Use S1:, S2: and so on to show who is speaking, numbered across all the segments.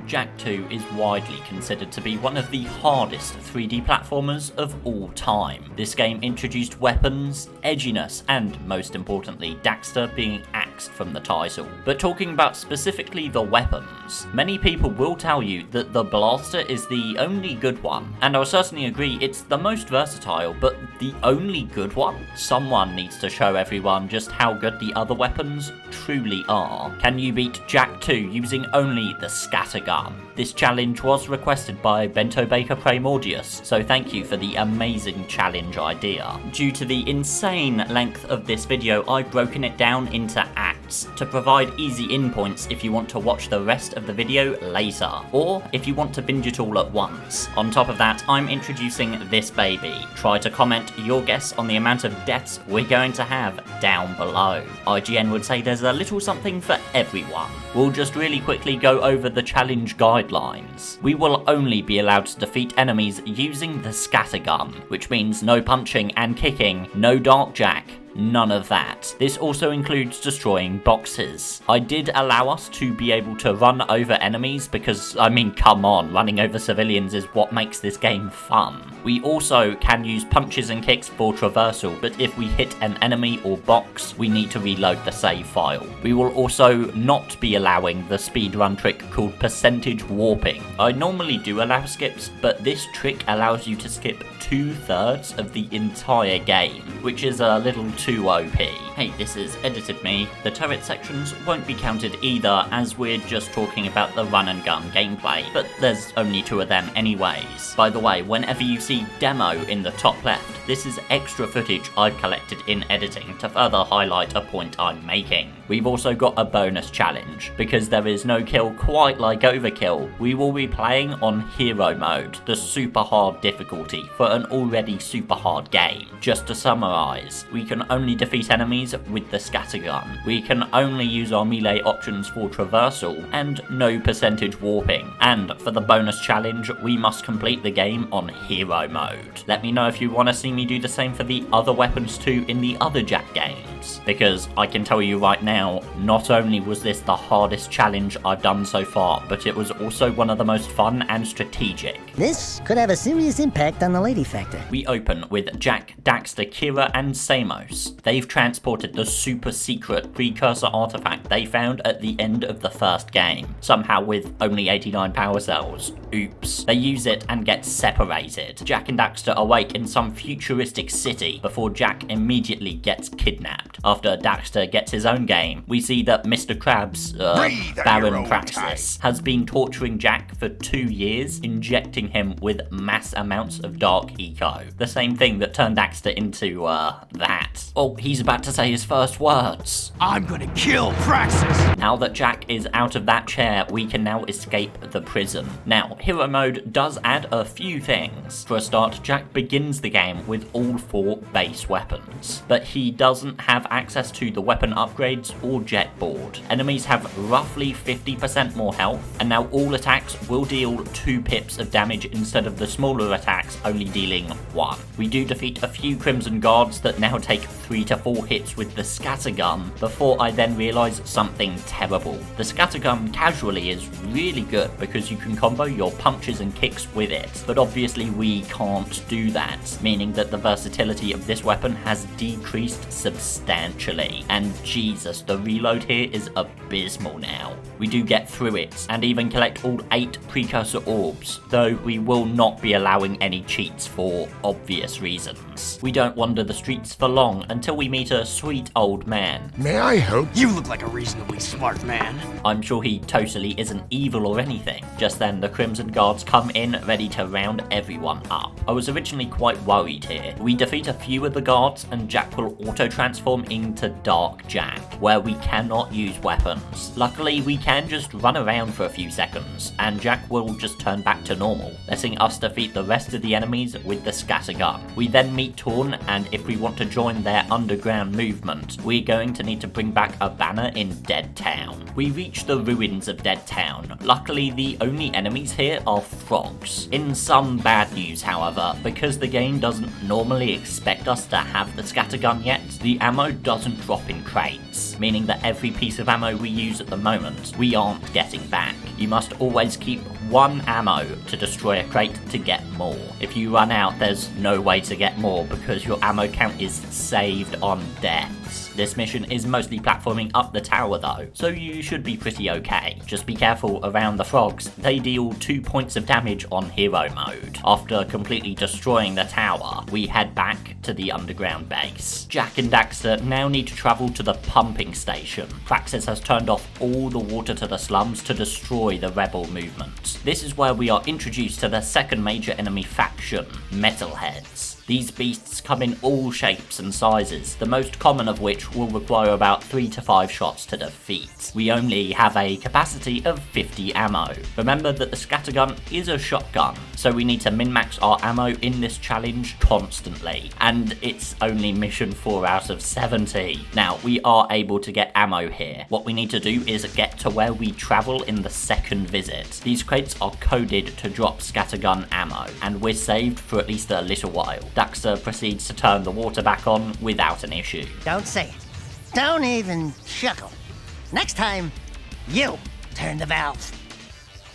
S1: Jak 2 is widely considered to be one of the hardest 3D platformers of all time. This game introduced weapons, edginess, and most importantly, Daxter being axed from the title. But talking about specifically the weapons, many people will tell you that the blaster is the only good one, and I'll certainly agree it's the most versatile, but the only good one? Someone needs to show everyone just how good the other weapons truly are. Can you beat Jak 2 using only the scattergun? This challenge was requested by Bento Baker Primordius, so thank you for the amazing challenge idea. Due to the insane length of this video, I've broken it down into acts to provide easy in points if you want to watch the rest of the video later, or if you want to binge it all at once. On top of that, I'm introducing this baby. Try to comment your guess on the amount of deaths we're going to have down below. IGN would say there's a little something for everyone. We'll just really quickly go over the challenge guidelines. We will only be allowed to defeat enemies using the scattergun, which means no punching and kicking, no dark Jak, none of that. This also includes destroying boxes. I did allow us to be able to run over enemies because, I mean, come on, running over civilians is what makes this game fun. We also can use punches and kicks for traversal, but if we hit an enemy or box, we need to reload the save file. We will also not be allowing the speedrun trick called percentage warping. I normally do allow skips, but this trick allows you to skip 2/3 of the entire game, which is a little too OP. Hey, this is edited me. The turret sections won't be counted either, as we're just talking about the run and gun gameplay, but there's only 2 of them anyways. By the way, whenever you see demo in the top left, this is extra footage I've collected in editing to further highlight a point I'm making. We've also got a bonus challenge. Because there is no kill quite like Overkill, we will be playing on Hero Mode, the super hard difficulty for an already super hard game. Just to summarise, we can only defeat enemies with the scattergun, we can only use our melee options for traversal, and no percentage warping. And for the bonus challenge, we must complete the game on Hero Mode. Let me know if you want to see me do the same for the other weapons too in the other Jak games, because I can tell you right now, not only was this the hardest challenge I've done so far, but it was also one of the most fun and strategic.
S2: This could have a serious impact on the lady factor.
S1: We open with Jak, Daxter, Kira, and Samos. They've transported the super secret precursor artifact they found at the end of the first game, somehow with only 89 power cells. Oops. They use it and get separated. Jak and Daxter awake in some futuristic city before Jak immediately gets kidnapped. After Daxter gets his own game, we see that Mr. Krabs, Baron Praxis, has been torturing Jak for 2 years, injecting him with mass amounts of dark eco. The same thing that turned Daxter into, that. Oh, he's about to say his first words.
S3: I'm gonna kill Praxis!
S1: Now that Jak is out of that chair, we can now escape the prison. Now, Hero Mode does add a few things. For a start, Jak begins the game with all 4 base weapons, but he doesn't have access to the weapon upgrades or jet board. Enemies have roughly 50% more health, and now all attacks will deal 2 pips of damage instead of the smaller attacks only dealing 1. We do defeat a few Crimson Guards that now take 3 to 4 hits with the scattergun before I then realise something terrible. The scattergun casually is really good because you can combo your punches and kicks with it, but obviously we can't do that, meaning that the versatility of this weapon has decreased substantially, and Jesus, the reload here is abysmal now. We do get through it, and even collect all 8 precursor orbs, though we will not be allowing any cheats for obvious reasons. We don't wander the streets for long until we meet a sweet old man.
S3: May I help? You look like a reasonably smart man.
S1: I'm sure he totally isn't evil or anything. Just then the Crimson Guards come in ready to round everyone up. I was originally quite worried here. We defeat a few of the guards and Jak will auto-transform into Dark Jak, where we cannot use weapons. Luckily we can just run around for a few seconds, and Jak will just turn back to normal, letting us defeat the rest of the enemies with the scattergun. We then meet Torn, and if we want to join their underground movement, we're going to need to bring back a banner in Dead Town. We reach the ruins of Dead Town. Luckily the only enemies here are frogs. In some bad news however, because the game doesn't normally expect us to have the scattergun yet, the ammo doesn't drop in crates, meaning that every piece of ammo we use at the moment, we aren't getting back. You must always keep 1 ammo to destroy a crate to get more. If you run out, there's no way to get more because your ammo count is saved on deaths. This mission is mostly platforming up the tower though, so you should be pretty okay. Just be careful around the frogs, they deal 2 points of damage on hero mode. After completely destroying the tower, we head back to the underground base. Jak and Daxter now need to travel to the pumping station. Praxis has turned off all the water to the slums to destroy the rebel movement. This is where we are introduced to the second major enemy faction, Metalheads. These beasts come in all shapes and sizes, the most common of which will require about 3 to 5 shots to defeat. We only have a capacity of 50 ammo. Remember that the scattergun is a shotgun, so we need to min-max our ammo in this challenge constantly, and it's only mission 4 out of 70. Now, we are able to get ammo here. What we need to do is get to where we travel in the second visit. These crates are coded to drop scattergun ammo, and we're saved for at least a little while. Daxter proceeds to turn the water back on without an issue.
S2: Don't say it. Don't even chuckle. Next time, you turn the valve.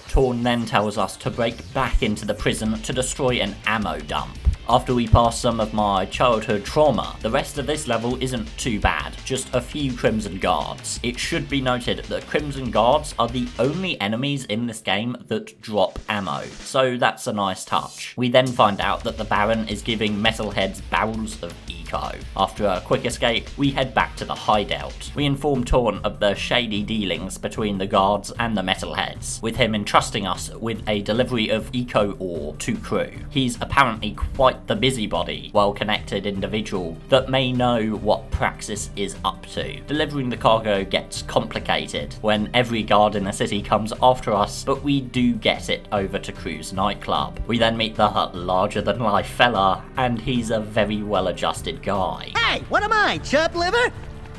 S1: Torn then tells us to break back into the prison to destroy an ammo dump. After we pass some of my childhood trauma, the rest of this level isn't too bad, just a few Crimson Guards. It should be noted that Crimson Guards are the only enemies in this game that drop ammo, so that's a nice touch. We then find out that the Baron is giving Metalheads barrels of eco. After a quick escape, we head back to the hideout. We inform Torn of the shady dealings between the guards and the Metalheads, with him entrusting us with a delivery of eco ore to crew. He's apparently quite the busybody, well-connected individual that may know what Praxis is up to. Delivering the cargo gets complicated when every guard in the city comes after us, but we do get it over to Crew's nightclub. We then meet the larger-than-life fella, and he's a very well-adjusted guy.
S2: Hey, what am I, chub liver?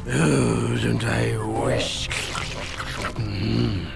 S3: Oh, don't I wish?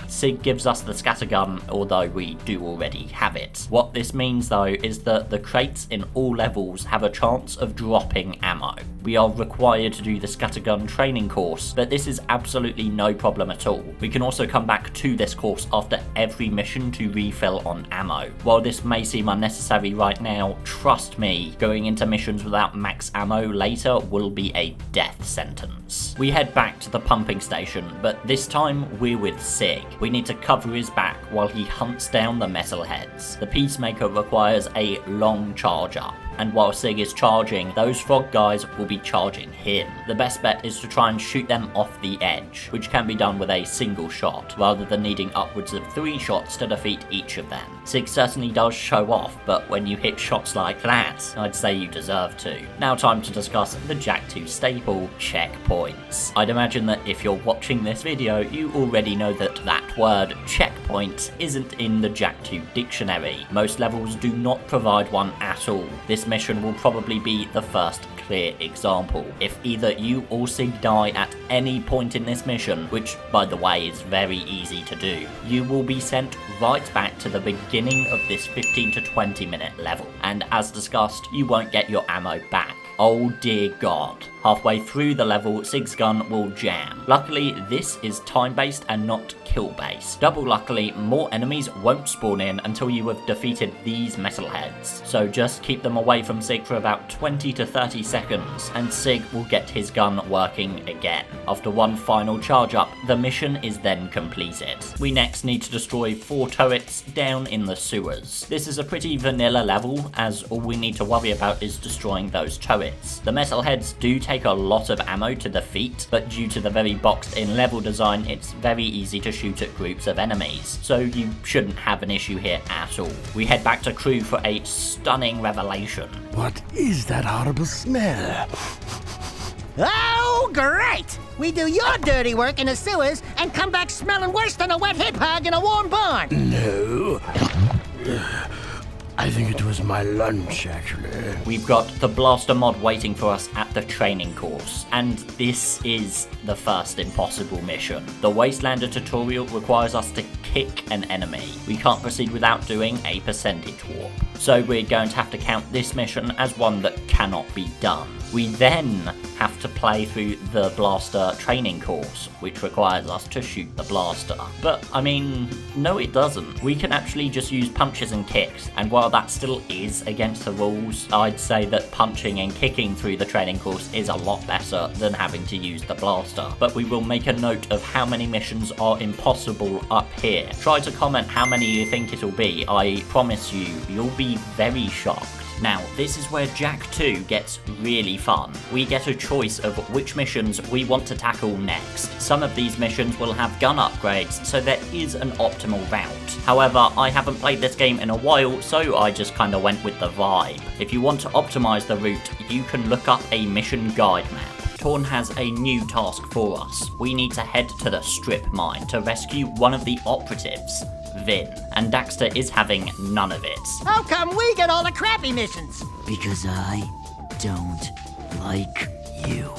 S1: Sig gives us the scattergun, although we do already have it. What this means though is that the crates in all levels have a chance of dropping ammo. We are required to do the scattergun training course, but this is absolutely no problem at all. We can also come back to this course after every mission to refill on ammo. While this may seem unnecessary right now, trust me, going into missions without max ammo later will be a death sentence. We head back to the pumping station, but this time we're with Sig. We need to cover his back while he hunts down the Metalheads. The Peacemaker requires a long charge up, and while Sig is charging, those frog guys will be charging him. The best bet is to try and shoot them off the edge, which can be done with a single shot, rather than needing upwards of 3 shots to defeat each of them. Sig certainly does show off, but when you hit shots like that, I'd say you deserve to. Now time to discuss the Jak 2 staple, checkpoints. I'd imagine that if you're watching this video, you already know that that word, checkpoint, isn't in the Jak 2 dictionary. Most levels do not provide one at all. This mission will probably be the first clear example. If either you or Sig die at any point in this mission, which by the way is very easy to do, you will be sent right back to the beginning of this 15 to 20 minute level, and as discussed, you won't get your ammo back. Oh dear god. Halfway through the level, Sig's gun will jam. Luckily, this is time-based and not kill-based. Double luckily, more enemies won't spawn in until you have defeated these Metalheads. So just keep them away from Sig for about 20 to 30 seconds, and Sig will get his gun working again. After one final charge up, the mission is then completed. We next need to destroy 4 turrets down in the sewers. This is a pretty vanilla level, as all we need to worry about is destroying those turrets. The Metalheads do take a lot of ammo to defeat, but due to the very boxed in level design, it's very easy to shoot at groups of enemies, so you shouldn't have an issue here at all. We head back to Crew for a stunning revelation.
S3: What is that horrible smell?
S2: Oh, great! We do your dirty work in the sewers and come back smelling worse than a wet hip hog in a warm barn.
S3: No. I think it was my lunch, actually.
S1: We've got the Blaster mod waiting for us at the training course, and this is the first impossible mission. The Wastelander tutorial requires us to pick an enemy. We can't proceed without doing a percentage warp. So we're going to have to count this mission as one that cannot be done. We then have to play through the blaster training course, which requires us to shoot the blaster. But, I mean, no it doesn't. We can actually just use punches and kicks, and while that still is against the rules, I'd say that punching and kicking through the training course is a lot better than having to use the blaster. But we will make a note of how many missions are impossible up here. Try to comment how many you think it'll be. I promise you, you'll be very shocked. Now, this is where Jak 2 gets really fun. We get a choice of which missions we want to tackle next. Some of these missions will have gun upgrades, so there is an optimal route. However, I haven't played this game in a while, so I just kinda went with the vibe. If you want to optimize the route, you can look up a mission guide map. Torn has a new task for us. We need to head to the strip mine to rescue one of the operatives, Vin, and Daxter is having none of it.
S2: How come we get all the crappy missions?
S4: Because I don't like you.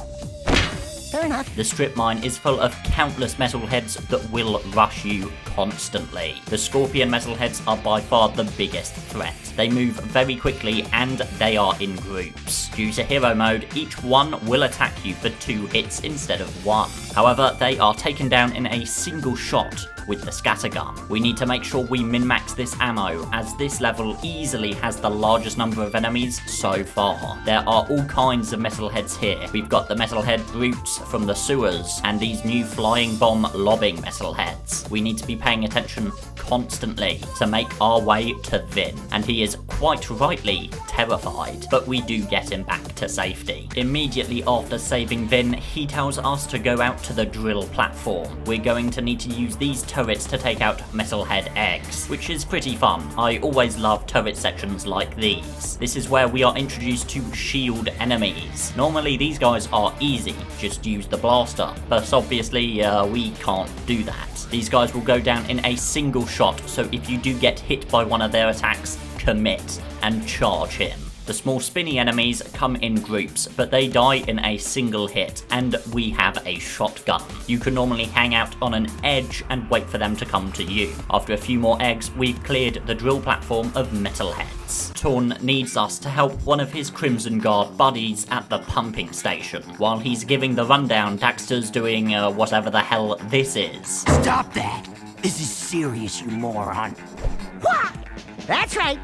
S2: Fair enough.
S1: The strip mine is full of countless metalheads that will rush you constantly. The scorpion metalheads are by far the biggest threat. They move very quickly and they are in groups. Due to hero mode, each one will attack you for 2 hits instead of 1. However, they are taken down in a single shot with the scattergun. We need to make sure we min-max this ammo, as this level easily has the largest number of enemies so far. There are all kinds of metalheads here. We've got the metalhead brutes from the sewers, and these new flying bomb lobbing metalheads. We need to be paying attention constantly to make our way to Vin, and he is quite rightly terrified, but we do get him back to safety. Immediately after saving Vin, he tells us to go out to the drill platform. We're going to need to use these turrets to take out metalhead eggs, which is pretty fun. I always love turret sections like these. This is where we are introduced to shield enemies. Normally these guys are easy, just use the blaster, but obviously we can't do that. These guys will go down in a single shot, so if you do get hit by one of their attacks, commit and charge him. The small spinny enemies come in groups, but they die in a single hit, and we have a shotgun. You can normally hang out on an edge and wait for them to come to you. After a few more eggs, we've cleared the drill platform of metalheads. Torn needs us to help one of his Crimson Guard buddies at the pumping station. While he's giving the rundown, Daxter's doing whatever the hell this is.
S4: Stop that! This is serious, you moron.
S2: Wha? That's right.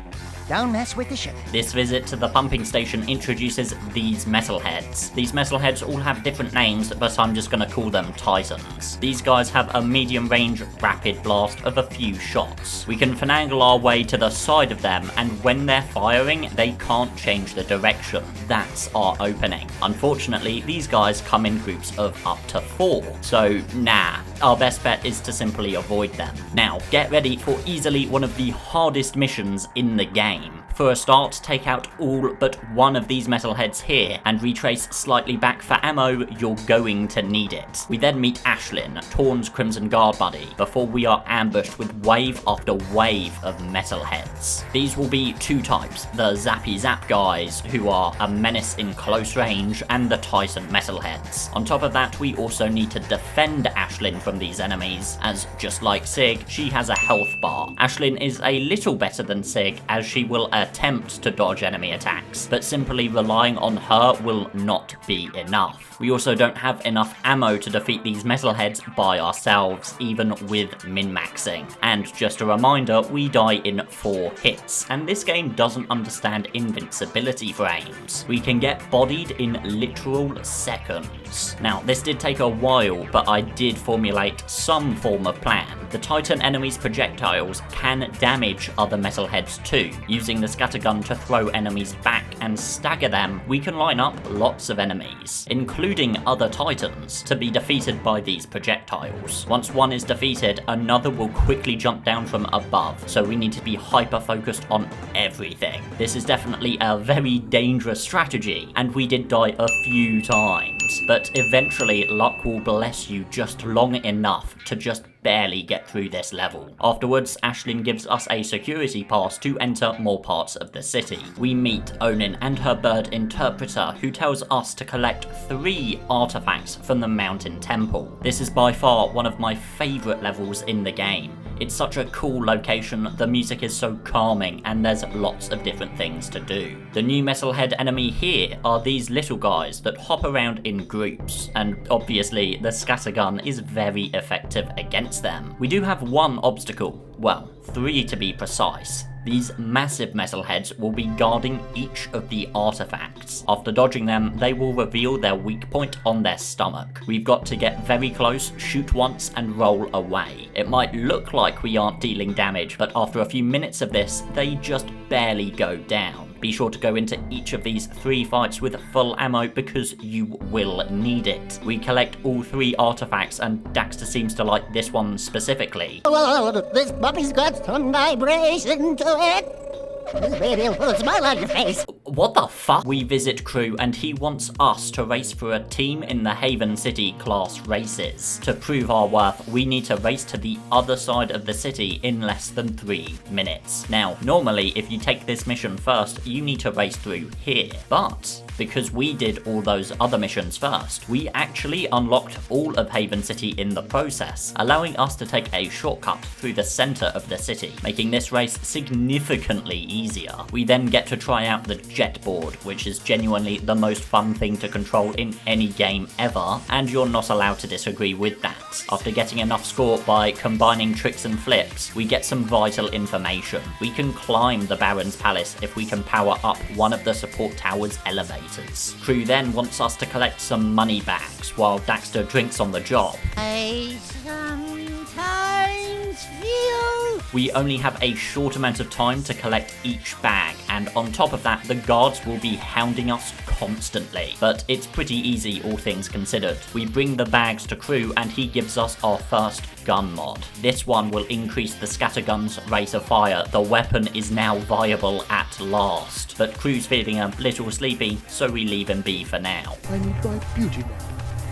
S2: Don't mess with the sugar.
S1: This visit to the pumping station introduces these metalheads. These metalheads all have different names, but I'm just gonna call them Titans. These guys have a medium range rapid blast of a few shots. We can finagle our way to the side of them, and when they're firing, they can't change the direction. That's our opening. Unfortunately, these guys come in groups of up to 4, so nah, our best bet is to simply avoid them. Now, get ready for easily one of the hardest missions in the game. For a start, take out all but one of these metalheads here, and retrace slightly back for ammo. You're going to need it. We then meet Ashlyn, Torn's Crimson Guard buddy, before we are ambushed with wave after wave of metalheads. These will be 2 types, the Zappy Zap guys, who are a menace in close range, and the Titan metalheads. On top of that, we also need to defend Ashlyn from these enemies, as just like Sig, she has a health bar. Ashlyn is a little better than Sig, as she will attempt to dodge enemy attacks, but simply relying on her will not be enough. We also don't have enough ammo to defeat these metalheads by ourselves, even with min-maxing. And just a reminder, we die in 4 hits, and this game doesn't understand invincibility frames. We can get bodied in literal seconds. Now, this did take a while, but I did formulate some form of plan. The Titan enemies' projectiles can damage other metalheads too. Using the scattergun to throw enemies back and stagger them, we can line up lots of enemies, including other Titans, to be defeated by these projectiles. Once one is defeated, another will quickly jump down from above, so we need to be hyper-focused on everything. This is definitely a very dangerous strategy, and we did die a few times, but eventually luck will bless you just long enough to just barely get through this level. Afterwards, Ashlyn gives us a security pass to enter more parts of the city. We meet Onin and her bird interpreter, who tells us to collect 3 artifacts from the mountain temple. This is by far one of my favourite levels in the game. It's such a cool location, the music is so calming, and there's lots of different things to do. The new metalhead enemy here are these little guys that hop around in groups, and obviously the scattergun is very effective against them. We do have one obstacle, well, 3 to be precise. These massive metalheads will be guarding each of the artifacts. After dodging them, they will reveal their weak point on their stomach. We've got to get very close, shoot once, and roll away. It might look like we aren't dealing damage, but after a few minutes of this, they just barely go down. Be sure to go into each of these 3 fights with full ammo because you will need it. We collect all 3 artifacts, and Daxter seems to like this one specifically.
S2: This puppy's got some vibration to it. This baby will put a smile on your face.
S1: What the fuck? We visit Crew and he wants us to race for a team in the Haven City class races. To prove our worth, we need to race to the other side of the city in less than 3 minutes. Now, normally if you take this mission first, you need to race through here. But because we did all those other missions first, we actually unlocked all of Haven City in the process, allowing us to take a shortcut through the center of the city, making this race significantly easier. We then get to try out the jetboard, which is genuinely the most fun thing to control in any game ever, and you're not allowed to disagree with that. After getting enough score by combining tricks and flips, we get some vital information. We can climb the Baron's Palace if we can power up one of the support tower's elevators. Crew then wants us to collect some money bags while Daxter drinks on the job.
S2: I sometimes feel...
S1: We only have a short amount of time to collect each bag, and on top of that, the guards will be hounding us constantly. But it's pretty easy, all things considered. We bring the bags to Crew and he gives us our first gun mod. This one will increase the scattergun's rate of fire. The weapon is now viable at last. But Crew's feeling a little sleepy, so we leave him be for now.
S3: I need my beauty nap.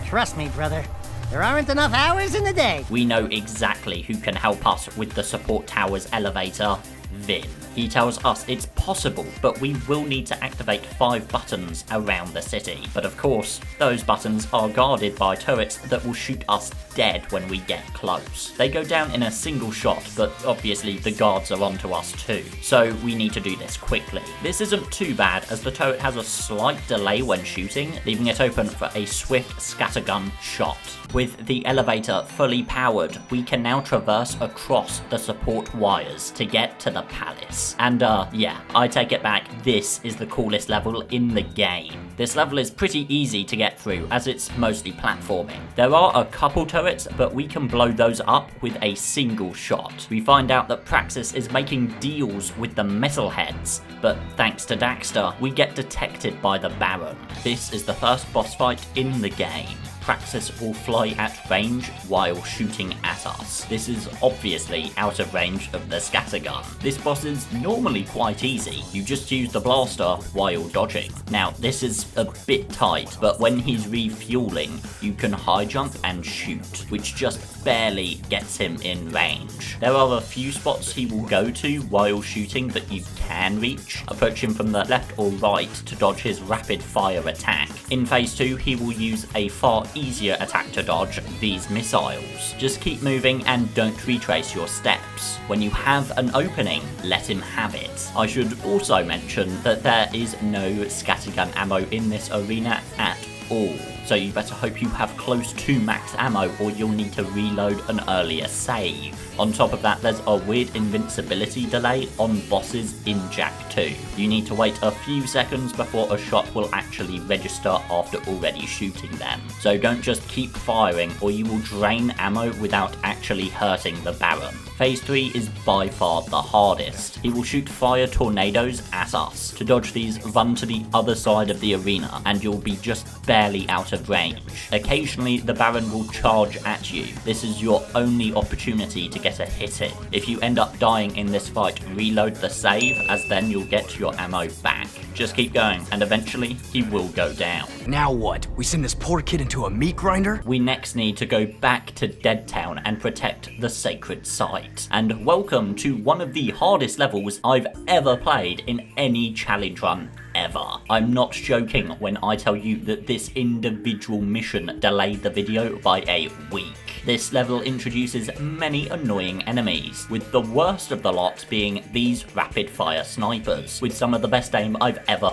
S2: Trust me, brother. There aren't enough hours in the day.
S1: We know exactly who can help us with the support tower's elevator, Vin. He tells us it's possible, but we will need to activate 5 buttons around the city. But of course, those buttons are guarded by turrets that will shoot us dead when we get close. They go down in a single shot, but obviously the guards are onto us too. So we need to do this quickly. This isn't too bad as the turret has a slight delay when shooting, leaving it open for a swift scattergun shot. With the elevator fully powered, we can now traverse across the support wires to get to the palace. And yeah, I take it back, this is the coolest level in the game. This level is pretty easy to get through as it's mostly platforming. There are a couple turrets, but we can blow those up with a single shot. We find out that Praxis is making deals with the metalheads, but thanks to Daxter, we get detected by the Baron. This is the first boss fight in the game. Praxis will fly at range while shooting at us. This is obviously out of range of the scattergun. This boss is normally quite easy. You just use the blaster while dodging. Now, this is a bit tight, but when he's refueling, you can high jump and shoot, which just barely gets him in range. There are a few spots he will go to while shooting that you can reach. Approach him from the left or right to dodge his rapid fire attack. In phase 2, he will use a far easier attack to dodge, these missiles. Just keep moving and don't retrace your steps. When you have an opening, let him have it. I should also mention that there is no scattergun ammo in this arena at all. So you better hope you have close to max ammo or you'll need to reload an earlier save. On top of that, there's a weird invincibility delay on bosses in Jak 2. You need to wait a few seconds before a shot will actually register after already shooting them. So don't just keep firing or you will drain ammo without actually hurting the Baron. Phase 3 is by far the hardest. He will shoot fire tornadoes at us. To dodge these, run to the other side of the arena and you'll be just barely out of range. Occasionally, the Baron will charge at you. This is your only opportunity to get a hit in. If you end up dying in this fight, reload the save as then you'll get your ammo back. Just keep going and eventually he will go down.
S5: Now what? We send this poor kid into a meat grinder?
S1: We next need to go back to Dead Town and protect the sacred site. And welcome to one of the hardest levels I've ever played in any challenge run ever. I'm not joking when I tell you that this individual mission delayed the video by a week. This level introduces many annoying enemies, with the worst of the lot being these rapid-fire snipers, with some of the best aim I've ever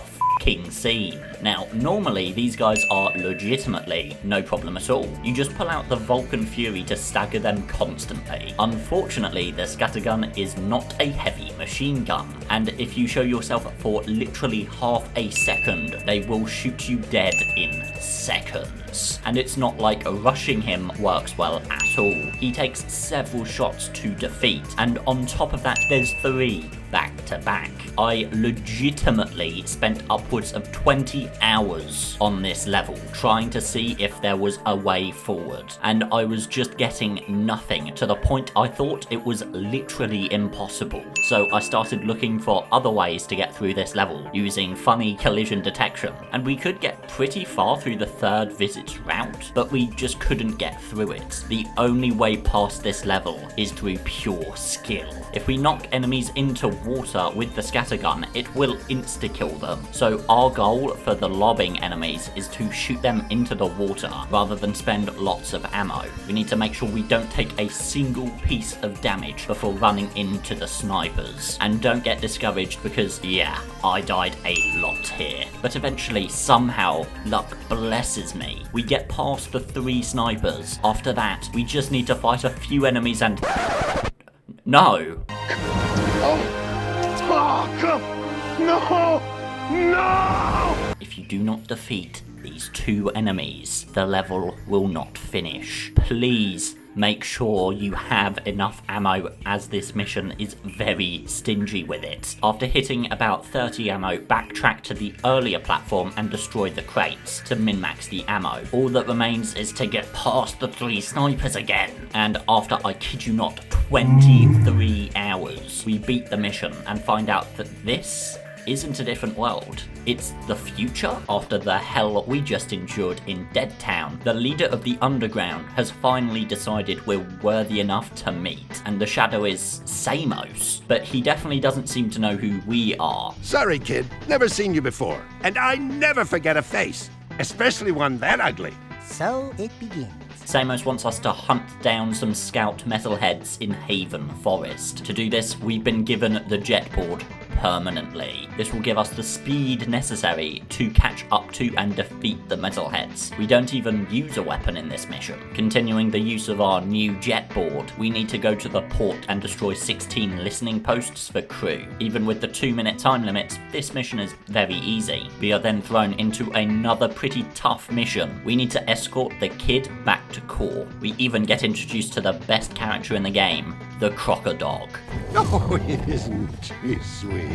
S1: seen. Now, normally these guys are legitimately no problem at all. You just pull out the Vulcan Fury to stagger them constantly. Unfortunately, the scattergun is not a heavy machine gun, and if you show yourself for literally half a second, they will shoot you dead in seconds. And it's not like rushing him works well at all. He takes several shots to defeat, and on top of that, there's 3 back to back. I legitimately spent upwards of 20 hours on this level trying to see if there was a way forward, and I was just getting nothing, to the point I thought it was literally impossible. So I started looking for other ways to get through this level using funny collision detection, and we could get pretty far through the 3rd visit's route, but we just couldn't get through it. The only way past this level is through pure skill. If we knock enemies into water with the scattergun, it will insta-kill them. So our goal for the lobbing enemies is to shoot them into the water rather than spend lots of ammo. We need to make sure we don't take a single piece of damage before running into the snipers. And don't get discouraged because, yeah, I died a lot here. But eventually, somehow, luck blesses me, we get past the 3 snipers. After that, we just need to fight a few enemies and... No! No! If you do not defeat these 2 enemies, the level will not finish. Please make sure you have enough ammo, as this mission is very stingy with it. After hitting about 30 ammo, backtrack to the earlier platform and destroy the crates to min-max the ammo. All that remains is to get past the 3 snipers again. And after, I kid you not, 23 hours, we beat the mission and find out that this isn't a different world. It's the future. After the hell we just endured in Dead Town, the leader of the underground has finally decided we're worthy enough to meet, and the shadow is Samos, but he definitely doesn't seem to know who we are.
S6: Sorry, kid. Never seen you before. And I never forget a face, especially one that ugly.
S2: So it begins.
S1: Samos wants us to hunt down some scout metalheads in Haven Forest. To do this, we've been given the jetboard permanently. This will give us the speed necessary to catch up to and defeat the metalheads. We don't even use a weapon in this mission. Continuing the use of our new jetboard, we need to go to the port and destroy 16 listening posts for crew. Even with the 2-minute time limit, this mission is very easy. We are then thrown into another pretty tough mission. We need to escort the kid back to core. We even get introduced to the best character in the game, the Crocodog.
S6: Oh, isn't he sweet?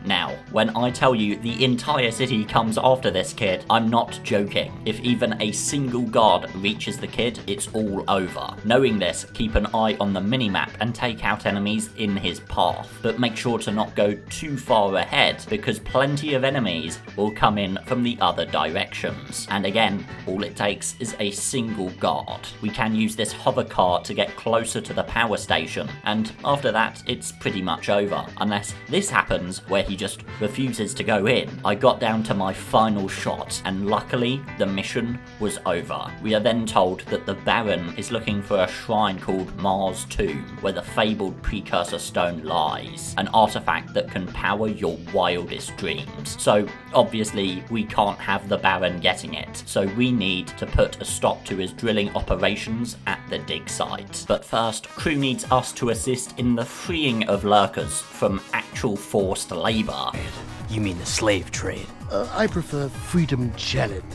S1: Now, when I tell you the entire city comes after this kid, I'm not joking. If even a single guard reaches the kid, it's all over. Knowing this, keep an eye on the minimap and take out enemies in his path. But make sure to not go too far ahead, because plenty of enemies will come in from the other directions. And again, all it takes is a single guard. We can use this hover car to get closer to the power station, and after that, it's pretty much over. Unless this happens where he just refuses to go in. I got down to my final shot, and luckily the mission was over. We are then told that the Baron is looking for a shrine called Mars Tomb, where the fabled precursor stone lies, an artifact that can power your wildest dreams. So obviously we can't have the Baron getting it, so we need to put a stop to his drilling operations at the dig site. But first, crew needs us to assist in the freeing of lurkers from actual forced labour.
S5: You mean the slave trade?
S3: I prefer freedom challenged.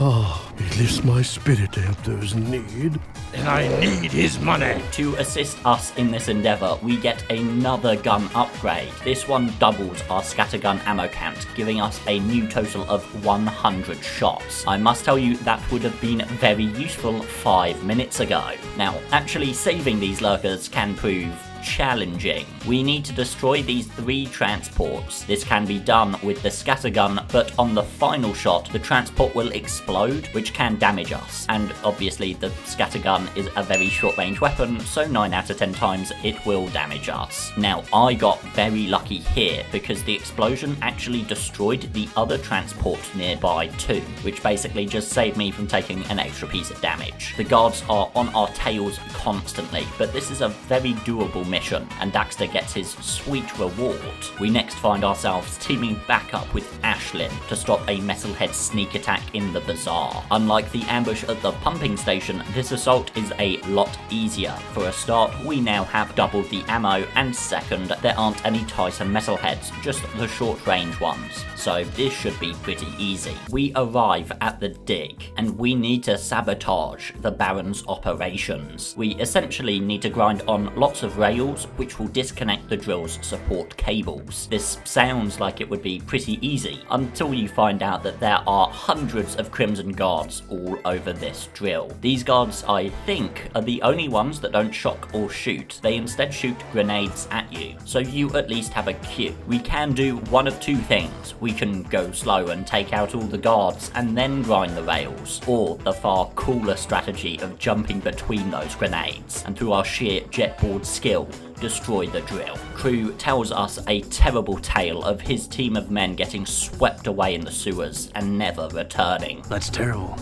S3: Oh, it lifts my spirit to help those in need.
S6: And I need his money.
S1: To assist us in this endeavour, we get another gun upgrade. This one doubles our scattergun ammo count, giving us a new total of 100 shots. I must tell you, that would have been very useful 5 minutes ago. Now, actually saving these lurkers can prove challenging. We need to destroy these 3 transports. This can be done with the scattergun, but on the final shot, the transport will explode, which can damage us. And obviously, the scattergun is a very short-range weapon, so 9 out of 10 times it will damage us. Now, I got very lucky here because the explosion actually destroyed the other transport nearby too, which basically just saved me from taking an extra piece of damage. The guards are on our tails constantly, but this is a very doable mission, and Daxter gets his sweet reward. We next find ourselves teaming back up with Ashlyn to stop a metalhead sneak attack in the bazaar. Unlike the ambush at the pumping station, this assault is a lot easier. For a start, we now have double the ammo, and second, there aren't any Titan metalheads, just the short range ones, so this should be pretty easy. We arrive at the dig, and we need to sabotage the Baron's operations. We essentially need to grind on lots of rails, which will disconnect the drill's support cables. This sounds like it would be pretty easy, until you find out that there are hundreds of Crimson guards all over this drill. These guards, I think, are the only ones that don't shock or shoot. They instead shoot grenades at you, so you at least have a cue. We can do one of 2 things. We can go slow and take out all the guards and then grind the rails, or the far cooler strategy of jumping between those grenades, and through our sheer jetboard skill, destroy the drill. Crew tells us a terrible tale of his team of men getting swept away in the sewers and never returning.
S5: That's terrible.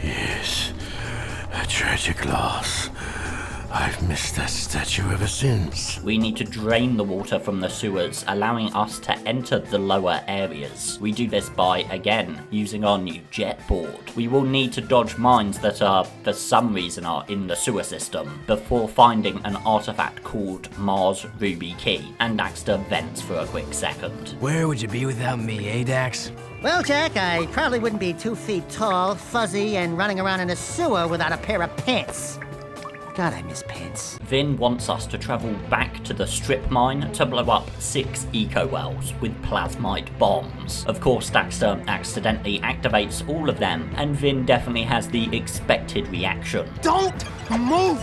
S3: Yes, a tragic loss. I've missed that statue ever since.
S1: We need to drain the water from the sewers, allowing us to enter the lower areas. We do this by, again, using our new jetboard. We will need to dodge mines that for some reason are in the sewer system, before finding an artifact called Mars Ruby Key, and Daxter vents for a quick second.
S5: Where would you be without me, eh, Dax?
S2: Well, Jack, I probably wouldn't be 2 feet tall, fuzzy, and running around in a sewer without a pair of pants. God, I miss pants.
S1: Vin wants us to travel back to the strip mine to blow up 6 eco-wells with plasmite bombs. Of course, Daxter accidentally activates all of them, and Vin definitely has the expected reaction.
S4: Don't move!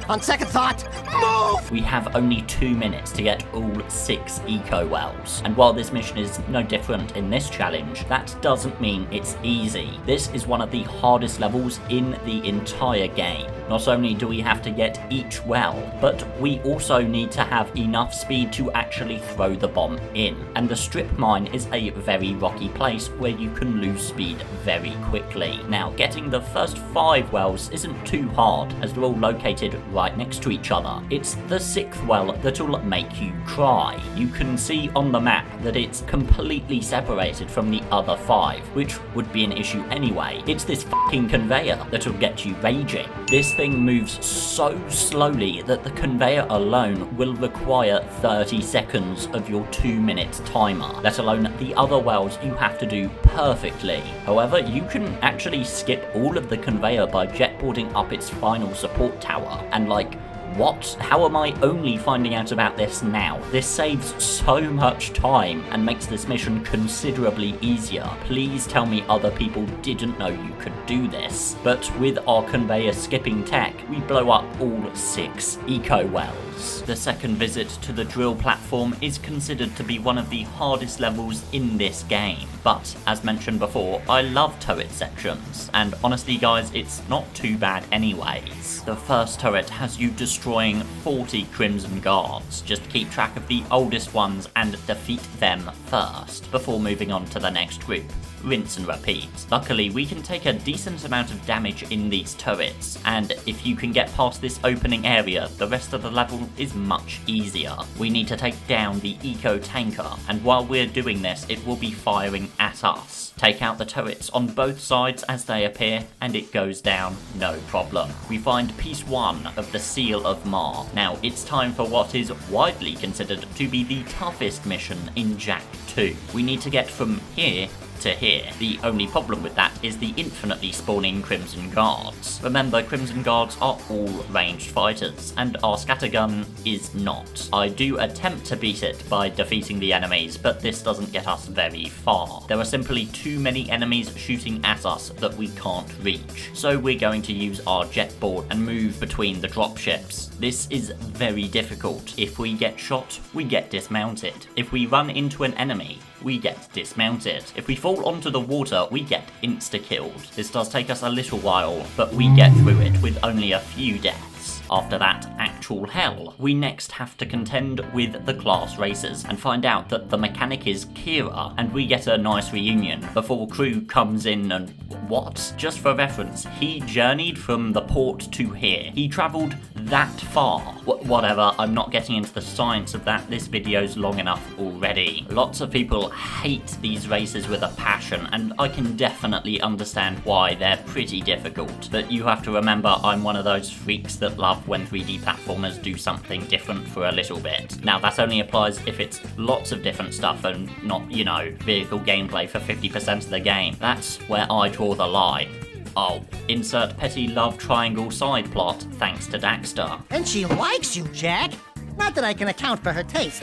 S4: On second thought, move!
S1: We have only 2 minutes to get all 6 eco-wells, and while this mission is no different in this challenge, that doesn't mean it's easy. This is one of the hardest levels in the entire game. Not only do we have to get each well, but we also need to have enough speed to actually throw the bomb in. And the strip mine is a very rocky place where you can lose speed very quickly. Now, getting the first 5 wells isn't too hard, as they're all located right next to each other. It's the 6th well that'll make you cry. You can see on the map that it's completely separated from the other 5, which would be an issue anyway. It's this fucking conveyor that'll get you raging. This thing moves so slowly that the conveyor alone will require 30 seconds of your 2-minute timer, let alone the other wells you have to do perfectly. However, you can actually skip all of the conveyor by jetboarding up its final support tower, and like, what? How am I only finding out about this now? This saves so much time and makes this mission considerably easier. Please tell me other people didn't know you could do this. But with our conveyor skipping tech, we blow up all 6 eco-wells. The second visit to the drill platform is considered to be one of the hardest levels in this game. But, as mentioned before, I love turret sections, and honestly guys, it's not too bad anyways. The first turret has you destroying 40 Crimson guards. Just keep track of the oldest ones and defeat them first, before moving on to the next group. Rinse and repeat. Luckily, we can take a decent amount of damage in these turrets, and if you can get past this opening area, the rest of the level is much easier. We need to take down the eco tanker, and while we're doing this, it will be firing at us. Take out the turrets on both sides as they appear, and it goes down no problem. We find piece 1 of the Seal of Mar. Now, it's time for what is widely considered to be the toughest mission in Jak 2. We need to get from here to here. The only problem with that is the infinitely spawning Crimson Guards. Remember, Crimson Guards are all ranged fighters, and our scattergun is not. I do attempt to beat it by defeating the enemies, but this doesn't get us very far. There are simply too many enemies shooting at us that we can't reach. So we're going to use our jet board and move between the dropships. This is very difficult. If we get shot, we get dismounted. If we run into an enemy, we get dismounted. If we fall onto the water, we get insta-killed. This does take us a little while, but we get through it with only a few deaths. After that actual hell, we next have to contend with the class racers and find out that the mechanic is Kira, and we get a nice reunion before Crew comes in and what? Just for reference, he journeyed from the port to here. He travelled that far. Whatever, I'm not getting into the science of that. This video's long enough already. Lots of people hate these races with a passion, and I can definitely understand why. They're pretty difficult. But you have to remember, I'm one of those freaks that love when 3D platformers do something different for a little bit. Now, that only applies if it's lots of different stuff and not, you know, vehicle gameplay for 50% of the game. That's where I draw the line. Oh, insert petty love triangle side plot thanks to Daxter.
S2: And she likes you, Jak. Not that I can account for her tastes.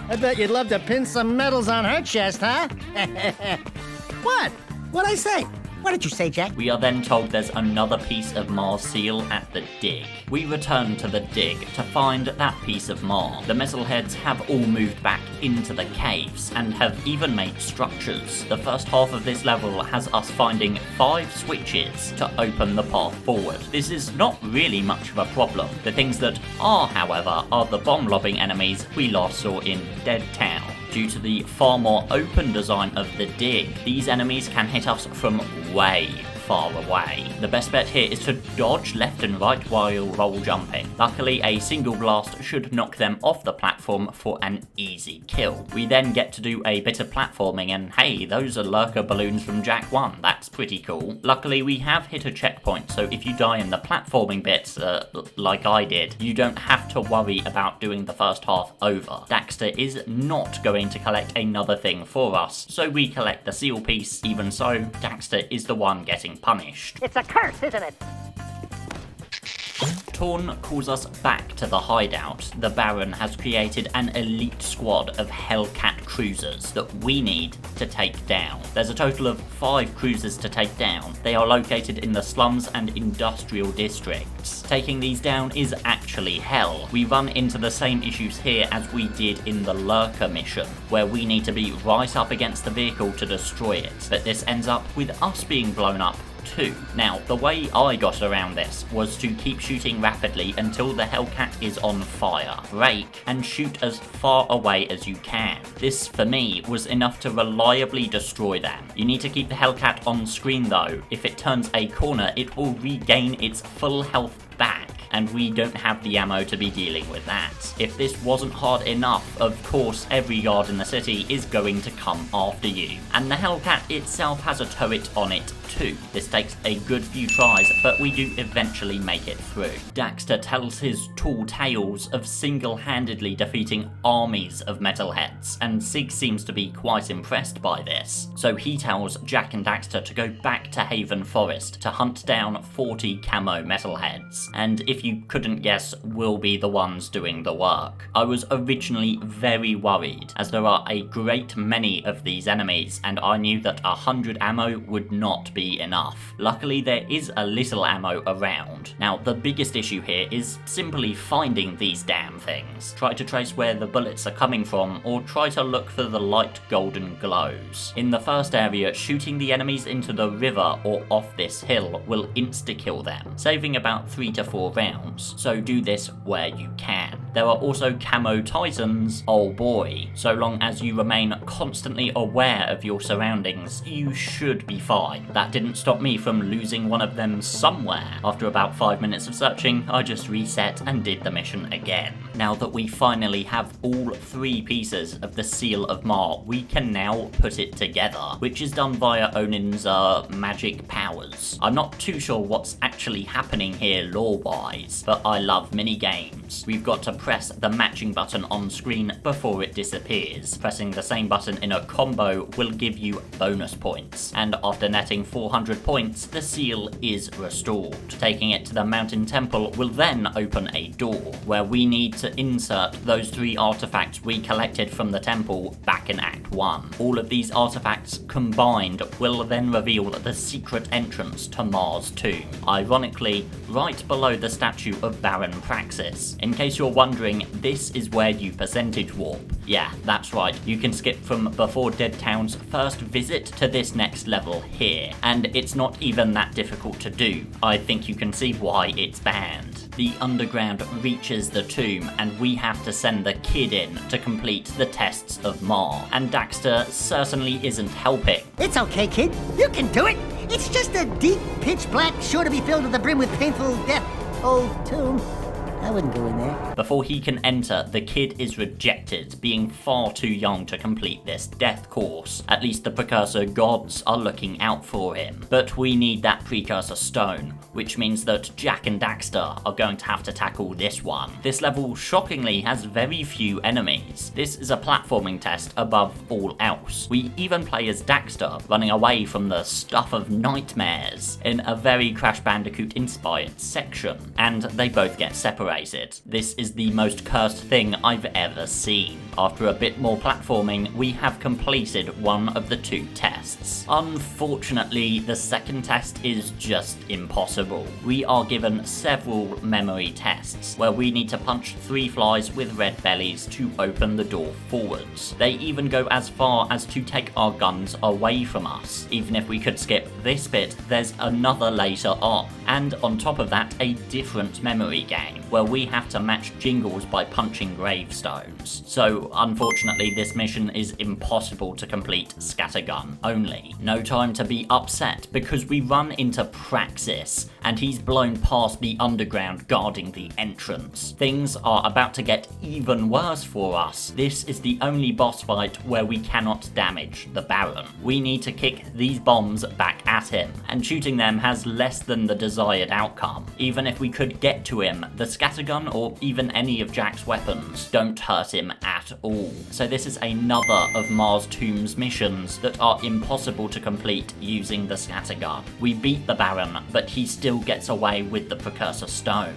S2: I bet you'd love to pin some medals on her chest, huh? What? What'd I say? What did you say, Jak?
S1: We are then told there's another piece of Mars seal at the dig. We return to the dig to find that piece of Mars. The metalheads have all moved back into the caves and have even made structures. The first half of this level has us finding 5 switches to open the path forward. This is not really much of a problem. The things that are, however, are the bomb-lobbing enemies we last saw in Dead Town. Due to the far more open design of the dig, these enemies can hit us from way far away. The best bet here is to dodge left and right while roll jumping. Luckily, a single blast should knock them off the platform for an easy kill. We then get to do a bit of platforming, and hey, those are lurker balloons from Jak 1. That's pretty cool. Luckily, we have hit a checkpoint, so if you die in the platforming bits, like I did, you don't have to worry about doing the first half over. Daxter is not going to collect another thing for us, so we collect the seal piece. Even so, Daxter is the one getting punished.
S2: It's a curse, isn't it?
S1: Torn calls us back to the hideout. The Baron has created an elite squad of Hellcat cruisers that we need to take down. There's a total of 5 cruisers to take down. They are located in the slums and industrial districts. Taking these down is actually hell. We run into the same issues here as we did in the Lurker mission, where we need to be right up against the vehicle to destroy it. But this ends up with us being blown up too. Now, the way I got around this was to keep shooting rapidly until the Hellcat is on fire, brake, and shoot as far away as you can. This, for me, was enough to reliably destroy them. You need to keep the Hellcat on screen though. If it turns a corner, it will regain its full health back, and we don't have the ammo to be dealing with that. If this wasn't hard enough, of course every guard in the city is going to come after you. And the Hellcat itself has a turret on it too. This takes a good few tries, but we do eventually make it through. Daxter tells his tall tales of single-handedly defeating armies of metalheads, and Sig seems to be quite impressed by this. So he tells Jak and Daxter to go back to Haven Forest to hunt down 40 camo metalheads. And if you couldn't guess, we'll be the ones doing the work. I was originally very worried, as there are a great many of these enemies, and I knew that 100 ammo would not be enough. Luckily, there is a little ammo around. Now, the biggest issue here is simply finding these damn things. Try to trace where the bullets are coming from, or try to look for the light golden glows. In the first area, shooting the enemies into the river or off this hill will insta-kill them, saving about 3 to 4 rounds, so do this where you can. There are also camo titans, oh boy. So long as you remain constantly aware of your surroundings, you should be fine. That didn't stop me from losing one of them somewhere. After about 5 minutes of searching, I just reset and did the mission again. Now that we finally have all 3 pieces of the Seal of Mar, we can now put it together, which is done via Onin's magic powers. I'm not too sure what's actually happening here lore-wise, but I love mini games. We've got to press the matching button on screen before it disappears. Pressing the same button in a combo will give you bonus points, and after netting 400 points, the seal is restored. Taking it to the mountain temple will then open a door, where we need to insert those 3 artifacts we collected from the temple back in Act 1. All of these artifacts combined will then reveal the secret entrance to Mars' tomb, ironically right below the statue of Baron Praxis. In case you're wondering, this is where you percentage warp. Yeah, that's right, you can skip from Before Dead Town's first visit to this next level here, and it's not even that difficult to do. I think you can see why it's banned. The underground reaches the tomb, and we have to send the kid in to complete the tests of Mar, and Daxter certainly isn't helping.
S2: It's okay, kid. You can do it. It's just a deep, pitch-black, sure to be filled to the brim with painful death old tomb. I wouldn't go in there.
S1: Before he can enter, the kid is rejected, being far too young to complete this death course. At least the precursor gods are looking out for him. But we need that precursor stone, which means that Jak and Daxter are going to have to tackle this one. This level shockingly has very few enemies. This is a platforming test above all else. We even play as Daxter, running away from the stuff of nightmares in a very Crash Bandicoot inspired section, and they both get separated. This is the most cursed thing I've ever seen. After a bit more platforming, we have completed one of the 2 tests. Unfortunately, the second test is just impossible. We are given several memory tests, where we need to punch 3 flies with red bellies to open the door forwards. They even go as far as to take our guns away from us. Even if we could skip this bit, there's another later on. And on top of that, a different memory game, where we have to match jingles by punching gravestones. So unfortunately, this mission is impossible to complete scattergun only. No time to be upset, because we run into Praxis, and he's blown past the underground guarding the entrance. Things are about to get even worse for us. This is the only boss fight where we cannot damage the Baron. We need to kick these bombs back at him, and shooting them has less than the desired outcome. Even if we could get to him, the scattergun or even any of Jak's weapons don't hurt him at all. So this is another of Mars' tomb's missions that are impossible to complete using the scattergun. We beat the Baron, but he still gets away with the precursor stone.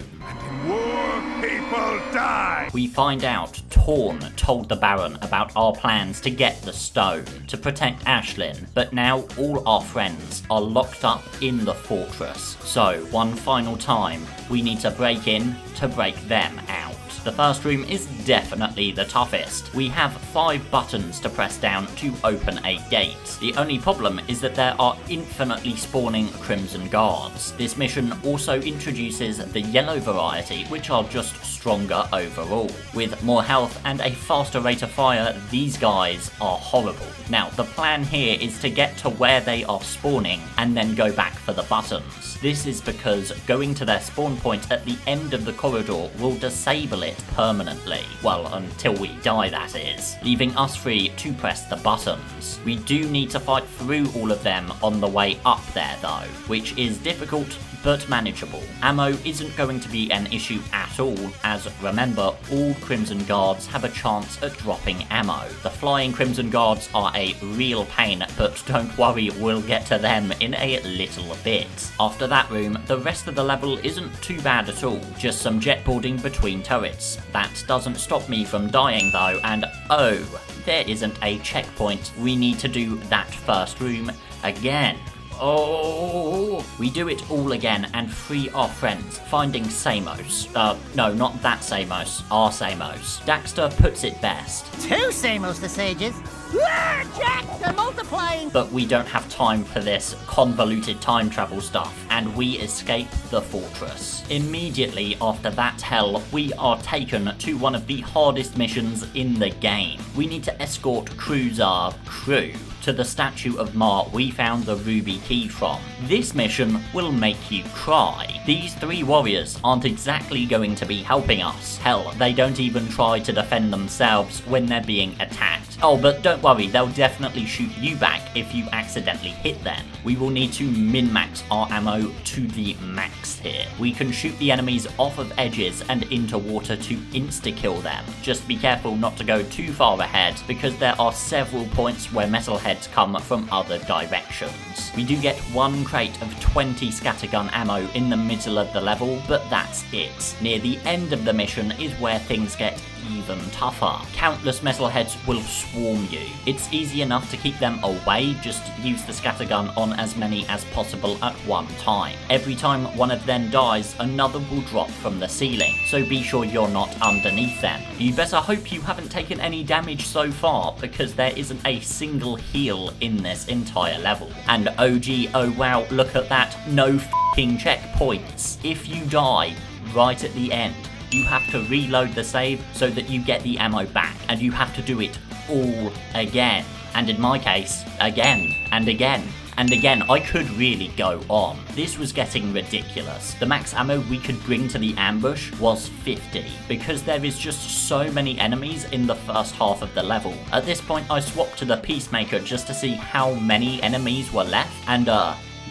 S6: More people die!
S1: We find out Torn told the Baron about our plans to get the stone to protect Ashlyn, but now all our friends are locked up in the fortress. So one final time, we need to break in to break them out. The first room is definitely the toughest. We have 5 buttons to press down to open a gate. The only problem is that there are infinitely spawning Crimson Guards. This mission also introduces the yellow variety, which are just stronger overall. With more health and a faster rate of fire, these guys are horrible. Now, the plan here is to get to where they are spawning and then go back for the buttons. This is because going to their spawn point at the end of the corridor will disable it permanently. Well, until we die, that is, leaving us free to press the buttons. We do need to fight through all of them on the way up there though, which is difficult but manageable. Ammo isn't going to be an issue at all, as remember, all Crimson Guards have a chance at dropping ammo. The flying Crimson Guards are a real pain, but don't worry, we'll get to them in a little bit. After that room, the rest of the level isn't too bad at all, just some jetboarding between turrets. That doesn't stop me from dying though, and oh, there isn't a checkpoint. We need to do that first room again. Oh, we do it all again and free our friends, finding Samos. No, not that Samos, our Samos. Daxter puts it best.
S2: 2 Samos the Sages. Jak, they're multiplying!
S1: But we don't have time for this convoluted time travel stuff, and we escape the fortress. Immediately after that hell, we are taken to one of the hardest missions in the game. We need to escort Cruiser Crew to the statue of Mar we found the ruby key from. This mission will make you cry. These 3 warriors aren't exactly going to be helping us. Hell, they don't even try to defend themselves when they're being attacked. Oh, but don't worry, they'll definitely shoot you back if you accidentally hit them. We will need to min-max our ammo ammo to the max here. We can shoot the enemies off of edges and into water to insta-kill them. Just be careful not to go too far ahead, because there are several points where metalheads come from other directions. We do get one crate of 20 scattergun ammo in the middle of the level, but that's it. Near the end of the mission is where things get even tougher. Countless metalheads will swarm you. It's easy enough to keep them away, just use the scattergun on as many as possible at one time. Every time one of them dies, another will drop from the ceiling, so be sure you're not underneath them. You better hope you haven't taken any damage so far, because there isn't a single heal in this entire level. And OG, oh wow, look at that, no f***ing checkpoints. If you die right at the end, you have to reload the save so that you get the ammo back, and you have to do it all again. And in my case, again, and again, and again. I could really go on. This was getting ridiculous. The max ammo we could bring to the ambush was 50, because there is just so many enemies in the first half of the level. At this point I swapped to the Peacemaker just to see how many enemies were left, and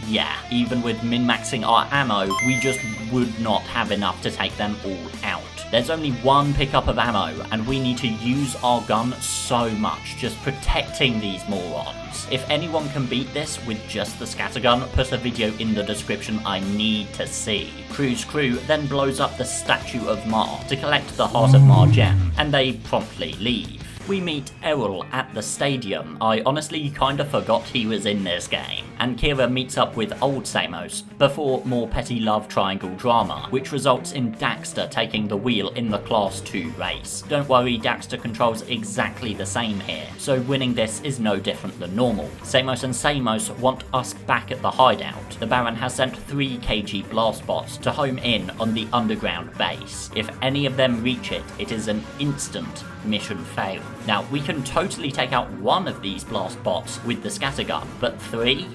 S1: yeah, even with min-maxing our ammo, we just would not have enough to take them all out. There's only one pickup of ammo, and we need to use our gun so much, just protecting these morons. If anyone can beat this with just the scattergun, put a video in the description I need to see. Crew's crew then blows up the statue of Mar to collect the Heart of Mar gem, and they promptly leave. We meet Errol at the stadium. I honestly kinda forgot he was in this game. And Kira meets up with old Samos before more petty love triangle drama, which results in Daxter taking the wheel in the Class 2 race. Don't worry, Daxter controls exactly the same here, so winning this is no different than normal. Samos and Samos want us back at the hideout. The Baron has sent 3 KG blast bots to home in on the underground base. If any of them reach it, it is an instant mission fail. Now, we can totally take out one of these blast bots with the scattergun, but 3?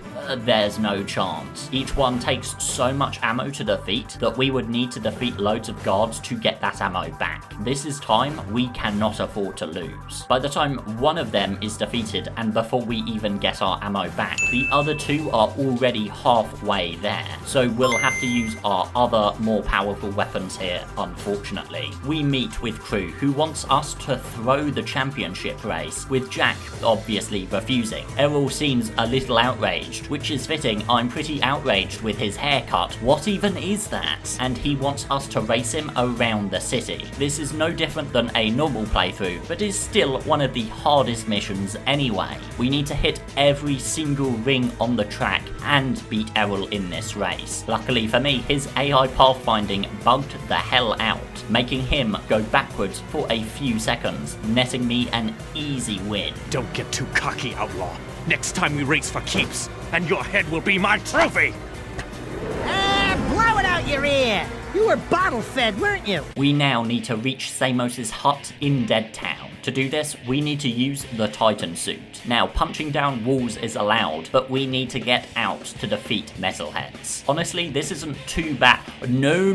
S1: There's no chance. Each one takes so much ammo to defeat that we would need to defeat loads of guards to get that ammo back. This is time we cannot afford to lose. By the time one of them is defeated and before we even get our ammo back, the other 2 are already halfway there. So we'll have to use our other more powerful weapons here, unfortunately. We meet with Crew, who wants us to throw the championship race, with Jak obviously refusing. Errol seems a little outraged, which is fitting. I'm pretty outraged with his haircut. What even is that? And he wants us to race him around the city. This is no different than a normal playthrough, but is still one of the hardest missions anyway. We need to hit every single ring on the track and beat Errol in this race. Luckily for me, his AI pathfinding bugged the hell out, making him go backwards for a few seconds, netting me an easy win.
S7: Don't get too cocky, outlaw. Next time we race for keeps, and your head will be my trophy!
S2: Blow it out your ear! You were bottle-fed, weren't you?
S1: We now need to reach Samos's hut in Dead Town. To do this, we need to use the Titan suit. Now, punching down walls is allowed, but we need to get out to defeat metalheads. Honestly, this isn't too bad. No,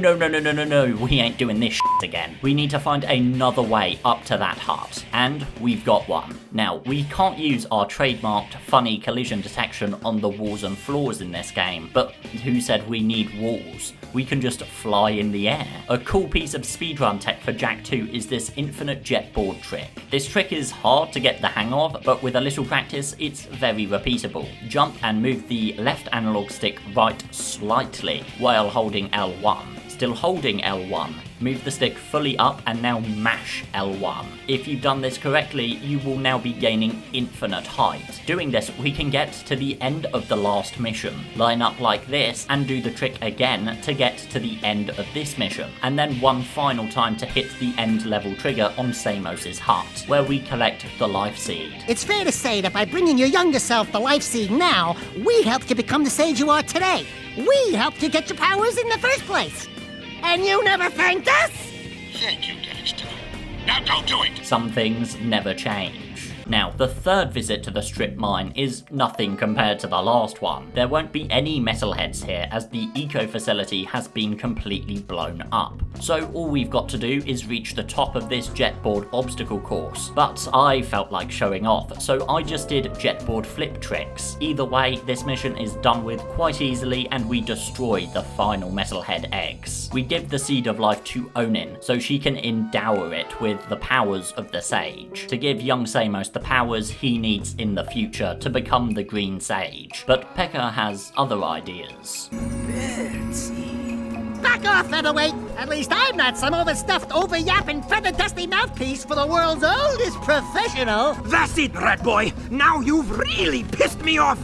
S1: we ain't doing this shit again. We need to find another way up to that hut, and we've got one. Now, we can't use our trademarked funny collision detection on the walls and floors in this game, but who said we need walls? We can just fly in the air. A cool piece of speedrun tech for Jak 2 is this infinite jetboard trick. This trick is hard to get the hang of, but with a little practice, it's very repeatable. Jump and move the left analog stick right slightly while holding L1. Still holding L1. Move the stick fully up and now mash L1. If you've done this correctly, you will now be gaining infinite height. Doing this, we can get to the end of the last mission. Line up like this and do the trick again to get to the end of this mission. And then one final time to hit the end level trigger on Samos's hut, where we collect the life seed.
S2: It's fair to say that by bringing your younger self the life seed now, we helped you become the sage you are today. We helped you get your powers in the first place. And you never thanked us?
S3: Thank you, Daxter. Now don't do it!
S1: Some things never change. Now, the third visit to the strip mine is nothing compared to the last one. There won't be any metalheads here as the eco facility has been completely blown up. So all we've got to do is reach the top of this jetboard obstacle course. But I felt like showing off, so I just did jetboard flip tricks. Either way, this mission is done with quite easily and we destroy the final metalhead eggs. We give the Seed of Life to Onin so she can endower it with the powers of the Sage, to give young Samos the powers he needs in the future to become the Green Sage. But Pekka has other ideas.
S2: Back off, featherweight! At least I'm not some overstuffed, overyapping, feather-dusty mouthpiece for the world's oldest professional!
S4: That's it, rat boy. Now you've really pissed me off.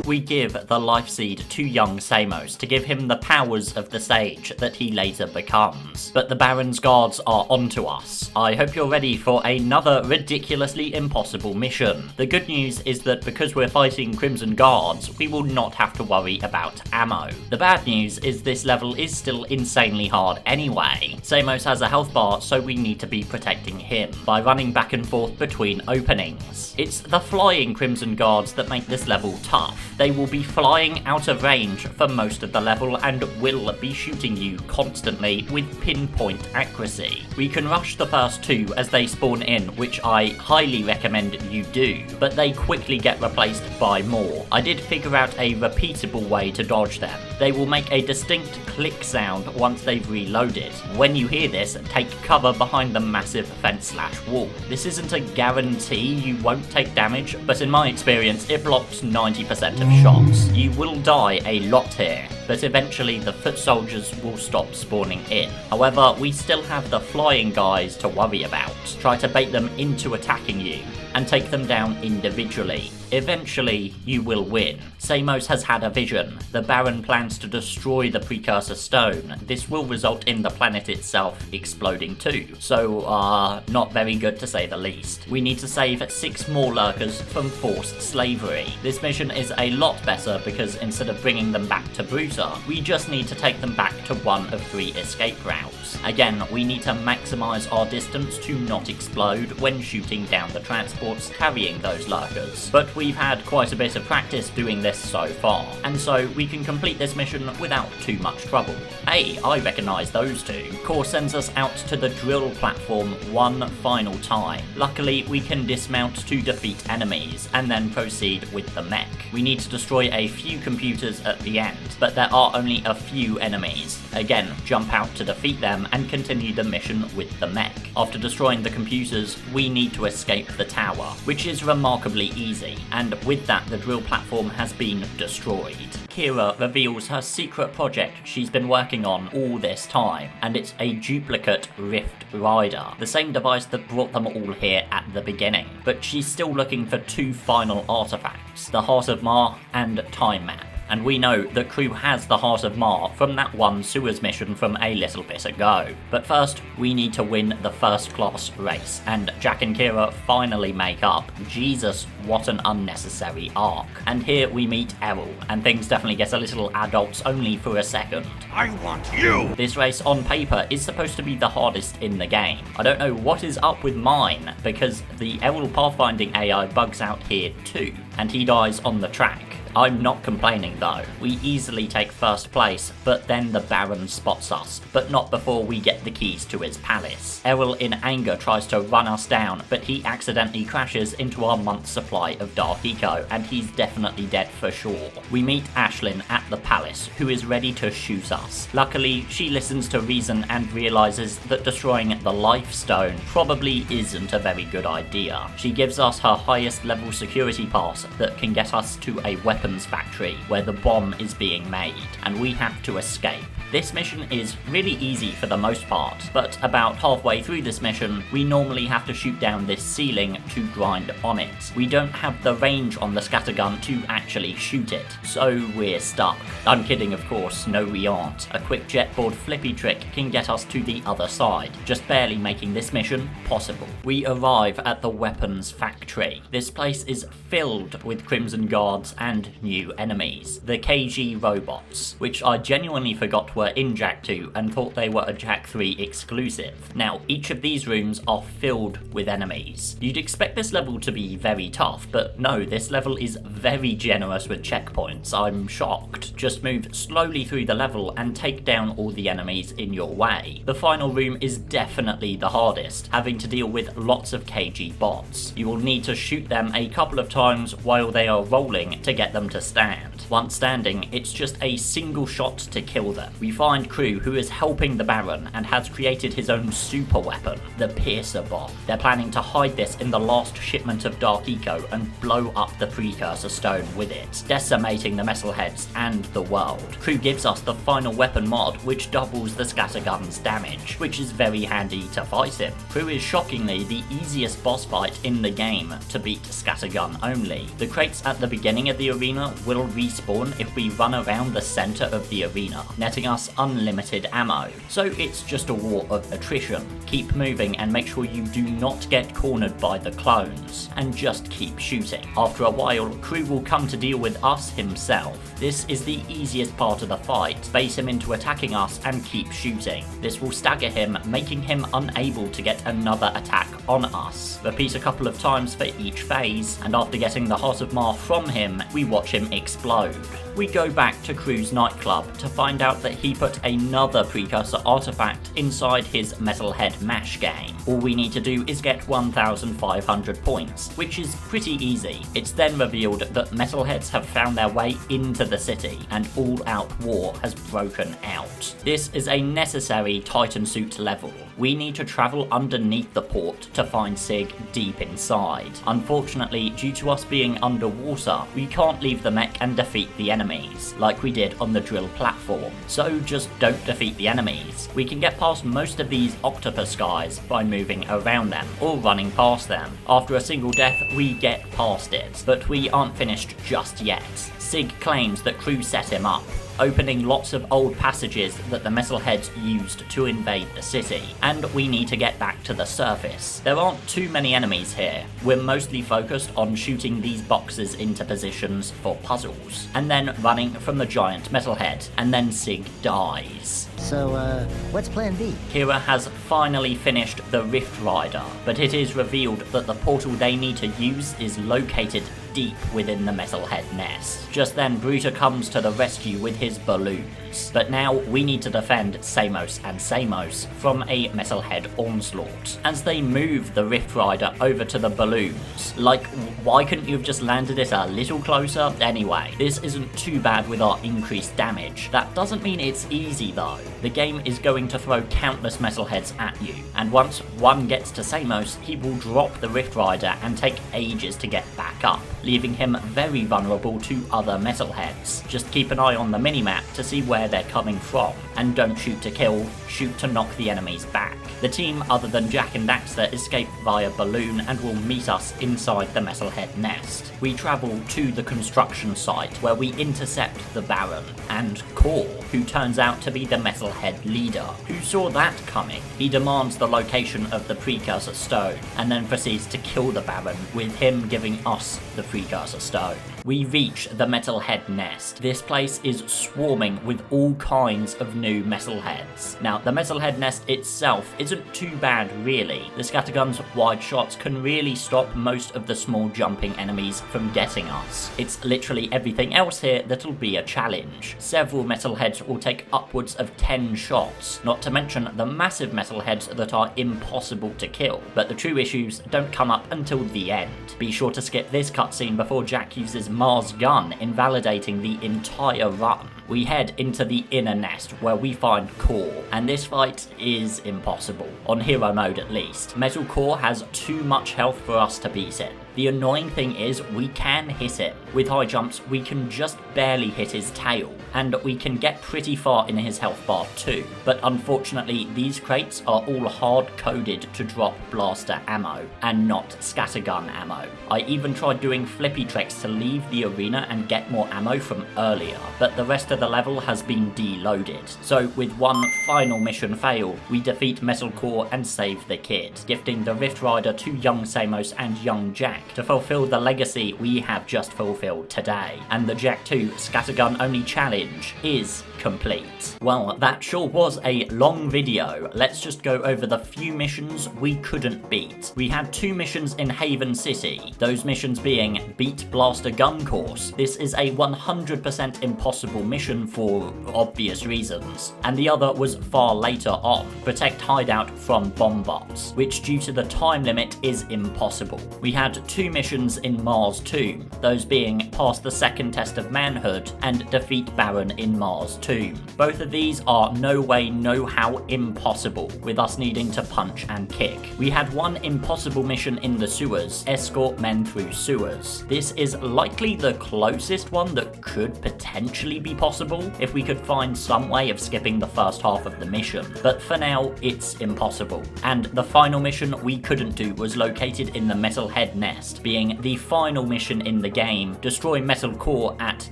S1: We give the Life Seed to young Samos to give him the powers of the Sage that he later becomes. But the Baron's guards are onto us. I hope you're ready for another ridiculously impossible mission. The good news is that because we're fighting Crimson Guards, we will not have to worry about ammo. The bad news is this level is still insanely hard anyway. Samos has a health bar, so we need to be protecting him by running back and forth between openings. It's the flying Crimson Guards that make this level tough. They will be flying out of range for most of the level and will be shooting you constantly with pinpoint accuracy. We can rush the first two as they spawn in, which I highly recommend you do, but they quickly get replaced by more. I did figure out a repeatable way to dodge them. They will make a distinct click sound once they've reloaded. When you hear this, take cover behind the massive fence/wall. This isn't a guarantee you won't take damage, but in my experience it blocks 90% of shots. You will die a lot here, but eventually the foot soldiers will stop spawning in. However, we still have the flying guys to worry about. Try to bait them into attacking you and take them down individually. Eventually, you will win. Samos has had a vision. The Baron plans to destroy the precursor stone. This will result in the planet itself exploding too. So, not very good to say the least. We need to save 6 more lurkers from forced slavery. This mission is a lot better because instead of bringing them back to Bruta, we just need to take them back to one of 3 escape routes. Again, we need to maximize our distance to not explode when shooting down the transports carrying those lurkers. But we've had quite a bit of practice doing this so far, and so we can complete this mission without too much trouble. Hey, I recognise those two. Core sends us out to the drill platform one final time. Luckily, we can dismount to defeat enemies, and then proceed with the mech. We need to destroy a few computers at the end, but there are only a few enemies. Again, jump out to defeat them and continue the mission with the mech. After destroying the computers, we need to escape the tower, which is remarkably easy, and with that the drill platform has been destroyed. Kira reveals her secret project she's been working on all this time, and it's a duplicate Rift Rider, the same device that brought them all here at the beginning. But she's still looking for 2 final artifacts, the Heart of Ma and Time Map. And we know that Crew has the Heart of Ma from that one sewers mission from a little bit ago. But first, we need to win the first class race, and Jak and Kira finally make up. Jesus, what an unnecessary arc. And here we meet Errol, and things definitely get a little adults only for a second.
S3: I want you!
S1: This race on paper is supposed to be the hardest in the game. I don't know what is up with mine, because the Errol pathfinding AI bugs out here too, and he dies on the track. I'm not complaining though. We easily take first place, but then the Baron spots us, but not before we get the keys to his palace. Errol in anger tries to run us down, but he accidentally crashes into our month's supply of Dark Eco, and he's definitely dead for sure. We meet Ashlyn at the palace, who is ready to shoot us. Luckily, she listens to reason and realizes that destroying the Life Stone probably isn't a very good idea. She gives us her highest level security pass that can get us to a weapons factory where the bomb is being made, and we have to escape. This mission is really easy for the most part, but about halfway through this mission, we normally have to shoot down this ceiling to grind on it. We don't have the range on the scattergun to actually shoot it, so we're stuck. I'm kidding, of course, no we aren't. A quick jetboard flippy trick can get us to the other side, just barely making this mission possible. We arrive at the weapons factory. This place is filled with Crimson Guards and new enemies, the KG robots, which I genuinely forgot were in Jak 2 and thought they were a Jak 3 exclusive. Now, each of these rooms are filled with enemies. You'd expect this level to be very tough, but no, this level is very generous with checkpoints. I'm shocked. Just move slowly through the level and take down all the enemies in your way. The final room is definitely the hardest, having to deal with lots of KG bots. You will need to shoot them a couple of times while they are rolling to get them to stand. Once standing, it's just a single shot to kill them. We find Crew, who is helping the Baron and has created his own super weapon, the Piercer Bomb. They're planning to hide this in the last shipment of Dark Eco and blow up the Precursor Stone with it, decimating the Metalheads and the world. Crew gives us the final weapon mod, which doubles the Scattergun's damage, which is very handy to fight him. Crew is shockingly the easiest boss fight in the game to beat Scattergun only. The crates at the beginning of the arena will respawn if we run around the center of the arena, netting us unlimited ammo. So it's just a war of attrition. Keep moving and make sure you do not get cornered by the clones, and just keep shooting. After a while, Crew will come to deal with us himself. This is the easiest part of the fight. Base him into attacking us and keep shooting. This will stagger him, making him unable to get another attack on us. Repeat a couple of times for each phase, and after getting the Heart of Mar from him, we watch him explode. We go back to Crew's nightclub to find out that he put another Precursor artifact inside his Metalhead Mash game. All we need to do is get 1,500 points, which is pretty easy. It's then revealed that Metalheads have found their way into the city, and all-out war has broken out. This is a necessary Titan suit level. We need to travel underneath the port to find Sig deep inside. Unfortunately, due to us being underwater, we can't leave the mech and defeat the enemies, like we did on the drill platform. So just don't defeat the enemies. We can get past most of these octopus guys by moving around them, or running past them. After a single death, we get past it, but we aren't finished just yet. Sig claims that Crew set him up, opening lots of old passages that the Metalheads used to invade the city, and we need to get back to the surface. There aren't too many enemies here. We're mostly focused on shooting these boxes into positions for puzzles, and then running from the giant Metalhead, and then Sig dies.
S2: So, what's plan B?
S1: Kira has finally finished the Rift Rider, but it is revealed that the portal they need to use is located deep within the Metalhead nest. Just then, Bruta comes to the rescue with his balloons. But now we need to defend Samos and Samos from a Metalhead onslaught. As they move the Rift Rider over to the balloons, like, why couldn't you have just landed it a little closer? Anyway, this isn't too bad with our increased damage. That doesn't mean it's easy though. The game is going to throw countless Metalheads at you, and once one gets to Samos, he will drop the Rift Rider and take ages to get back up, leaving him very vulnerable to other Metalheads. Just keep an eye on the minimap to see where they're coming from, and don't shoot to kill, shoot to knock the enemies back. The team other than Jak and Daxter escape via balloon and will meet us inside the Metalhead nest. We travel to the construction site where we intercept the Baron and Core, who turns out to be the Metalhead leader. Who saw that coming? He demands the location of the Precursor Stone and then proceeds to kill the Baron, with him giving us the Precursor Stone. We reach the Metalhead nest. This place is swarming with all kinds of new Metalheads. Now, the Metalhead nest itself isn't too bad really. The Scattergun's wide shots can really stop most of the small jumping enemies from getting us. It's literally everything else here that'll be a challenge. Several Metalheads will take upwards of 10 shots, not to mention the massive Metalheads that are impossible to kill. But the true issues don't come up until the end. Be sure to skip this cutscene before Jak uses Mars' gun, invalidating the entire run. We head into the inner nest where we find Core, and this fight is impossible, on hero mode at least. Metal Core has too much health for us to beat him. The annoying thing is we can hit him. With high jumps, we can just barely hit his tail, and we can get pretty far in his health bar too. But unfortunately, these crates are all hard-coded to drop blaster ammo, and not scattergun ammo. I even tried doing flippy tricks to leave the arena and get more ammo from earlier, but the rest of the level has been deloaded. So with one final mission fail, we defeat Metalcore and save the kid, gifting the Rift Rider to young Samos and young Jak to fulfill the legacy we have just fulfilled today. And the Jak 2 Scattergun only challenge is complete. Well, that sure was a long video. Let's just go over the few missions we couldn't beat. We had 2 missions in Haven City, those missions being Beat Blaster Gun Course. This is a 100% impossible mission for obvious reasons. And the other was far later on, Protect Hideout from bomb bots, which due to the time limit is impossible. We had 2 missions in Mars Tomb, those being Pass the Second Test of Manhood and Defeat Baron in Mars Tomb. Both of these are no way, no how impossible, with us needing to punch and kick. We had one impossible mission in the sewers, Escort Men Through Sewers. This is likely the closest one that could potentially be possible if we could find some way of skipping the first half of the mission, but for now it's impossible. And the final mission we couldn't do was located in the Metalhead Nest, being the final mission in the game, destroy Metal Core at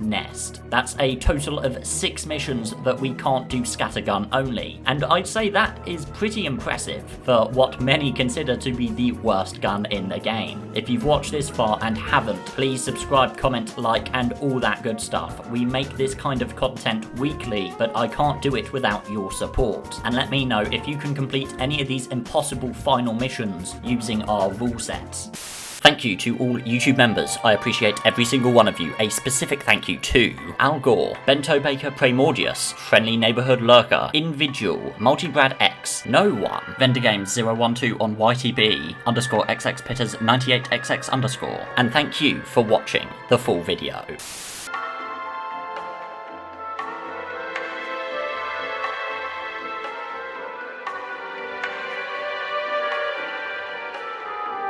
S1: Nest. That's a total of 6 missions that we can't do scattergun only, and I'd say that is pretty impressive for what many consider to be the worst gun in the game. If you've watched this far and haven't, please subscribe, comment, like, and all that good stuff. We make this kind of content weekly, but I can't do it without your support. And let me know if you can complete any of these impossible final missions using our rule sets. Thank you to all YouTube members, I appreciate every single one of you. A specific thank you to Al Gore, Bento Baker Primordius, Friendly Neighborhood Lurker, Invigil, Multibrad X, No One, Vendor Games 012 on YTB, _XX Pitters 98XX _, and thank you for watching the full video.